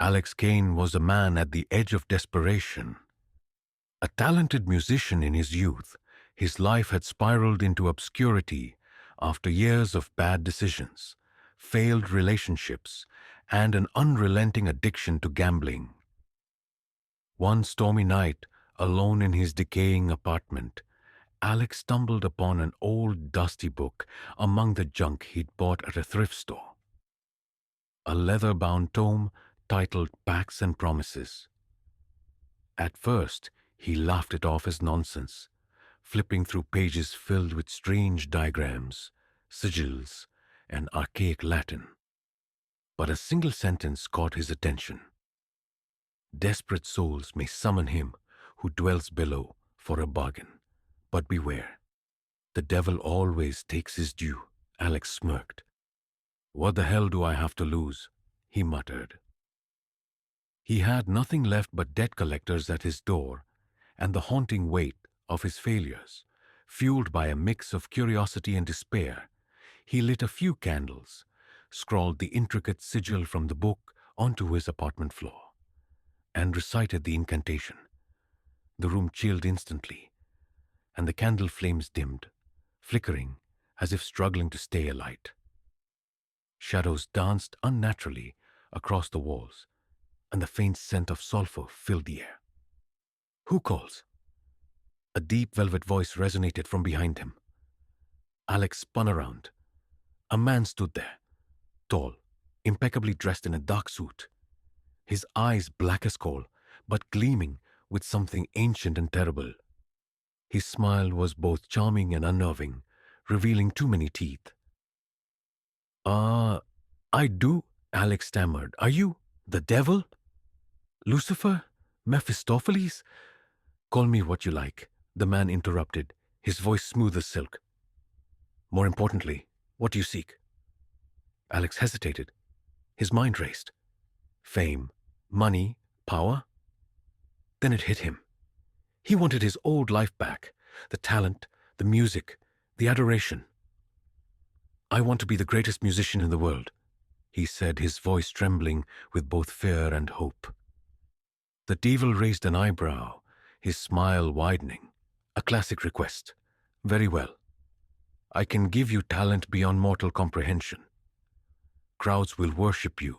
Alex Kane was a man at the edge of desperation. A talented musician in his youth, his life had spiraled into obscurity after years of bad decisions, failed relationships, and an unrelenting addiction to gambling. One stormy night, alone in his decaying apartment, Alex stumbled upon an old, dusty book among the junk he'd bought at a thrift store. A leather-bound tome titled Pacts and Promises. At first, he laughed it off as nonsense, flipping through pages filled with strange diagrams, sigils, and archaic Latin. But a single sentence caught his attention. Desperate souls may summon him who dwells below for a bargain. But beware, the devil always takes his due, Alex smirked. What the hell do I have to lose? He muttered. He had nothing left but debt collectors at his door and the haunting weight of his failures. Fueled by a mix of curiosity and despair, he lit a few candles, scrawled the intricate sigil from the book onto his apartment floor, and recited the incantation. The room chilled instantly, and the candle flames dimmed, flickering as if struggling to stay alight. Shadows danced unnaturally across the walls, and the faint scent of sulfur filled the air. Who calls? A deep velvet voice resonated from behind him. Alex spun around. A man stood there, tall, impeccably dressed in a dark suit, his eyes black as coal, but gleaming with something ancient and terrible. His smile was both charming and unnerving, revealing too many teeth. I do, Alex stammered. Are you the devil? Lucifer? Mephistopheles? Call me what you like, the man interrupted, his voice smooth as silk. More importantly, what do you seek? Alex hesitated. His mind raced. Fame, money, power? Then it hit him. He wanted his old life back, the talent, the music, the adoration. I want to be the greatest musician in the world, he said, his voice trembling with both fear and hope. The devil raised an eyebrow, his smile widening. A classic request. Very well. I can give you talent beyond mortal comprehension. Crowds will worship you,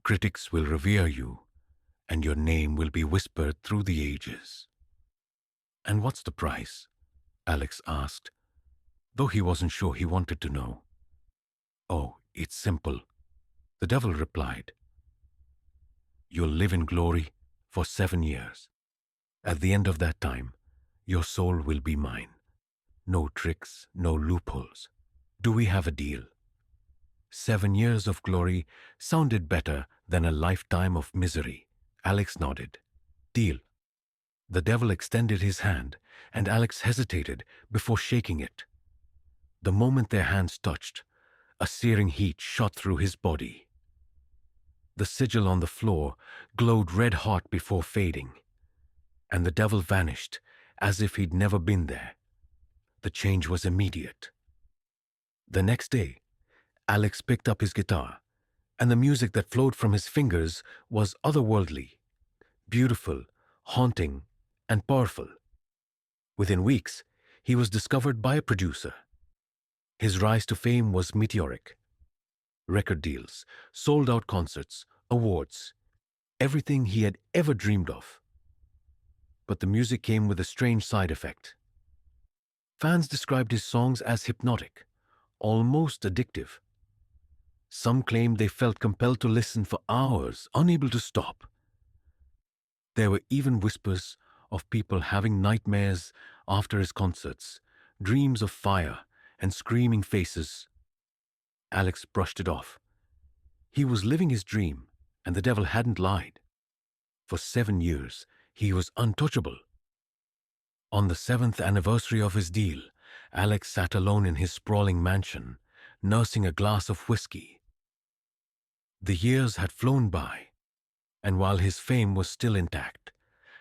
critics will revere you, and your name will be whispered through the ages. And what's the price? Alex asked, though he wasn't sure he wanted to know. Oh, it's simple, the devil replied. You'll live in glory for 7 years. At the end of that time, your soul will be mine. No tricks, no loopholes. Do we have a deal? 7 years of glory sounded better than a lifetime of misery. Alex nodded. Deal. The devil extended his hand, and Alex hesitated before shaking it. The moment their hands touched, a searing heat shot through his body. The sigil on the floor glowed red-hot before fading, and the devil vanished as if he'd never been there. The change was immediate. The next day, Alex picked up his guitar, and the music that flowed from his fingers was otherworldly, beautiful, haunting, and powerful. Within weeks, he was discovered by a producer. His rise to fame was meteoric. Record deals, sold-out concerts, awards, everything he had ever dreamed of. But the music came with a strange side effect. Fans described his songs as hypnotic, almost addictive. Some claimed they felt compelled to listen for hours, unable to stop. There were even whispers of people having nightmares after his concerts, dreams of fire and screaming faces. Alex brushed it off. He was living his dream, and the devil hadn't lied. For 7 years, he was untouchable. On the 7th anniversary of his deal, Alex sat alone in his sprawling mansion, nursing a glass of whiskey. The years had flown by, and while his fame was still intact,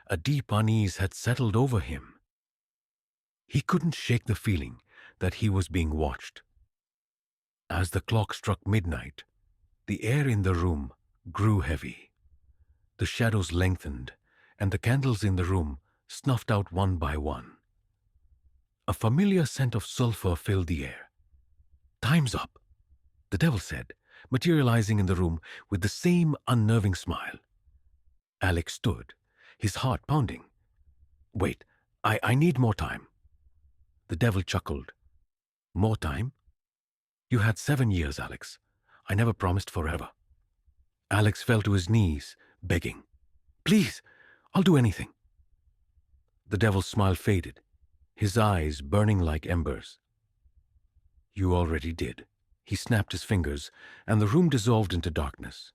a deep unease had settled over him. He couldn't shake the feeling that he was being watched. As the clock struck midnight, the air in the room grew heavy. The shadows lengthened, and the candles in the room snuffed out one by one. A familiar scent of sulfur filled the air. "Time's up," the devil said, materializing in the room with the same unnerving smile. Alex stood, his heart pounding. "Wait, I need more time." The devil chuckled. "More time? You had 7 years, Alex. I never promised forever." Alex fell to his knees, begging. "Please, I'll do anything." The devil's smile faded, his eyes burning like embers. "You already did." He snapped his fingers, and the room dissolved into darkness.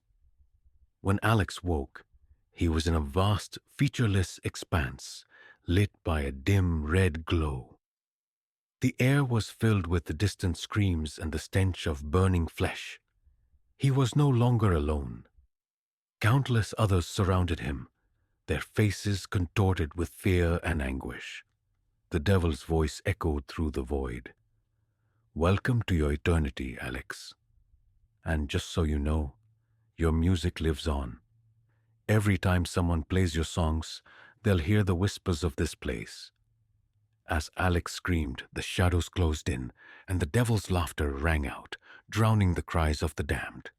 When Alex woke, he was in a vast, featureless expanse, lit by a dim red glow. The air was filled with the distant screams and the stench of burning flesh. He was no longer alone. Countless others surrounded him, their faces contorted with fear and anguish. The devil's voice echoed through the void. "Welcome to your eternity, Alex. And just so you know, your music lives on. Every time someone plays your songs, they'll hear the whispers of this place." As Alex screamed, the shadows closed in, and the devil's laughter rang out, drowning the cries of the damned.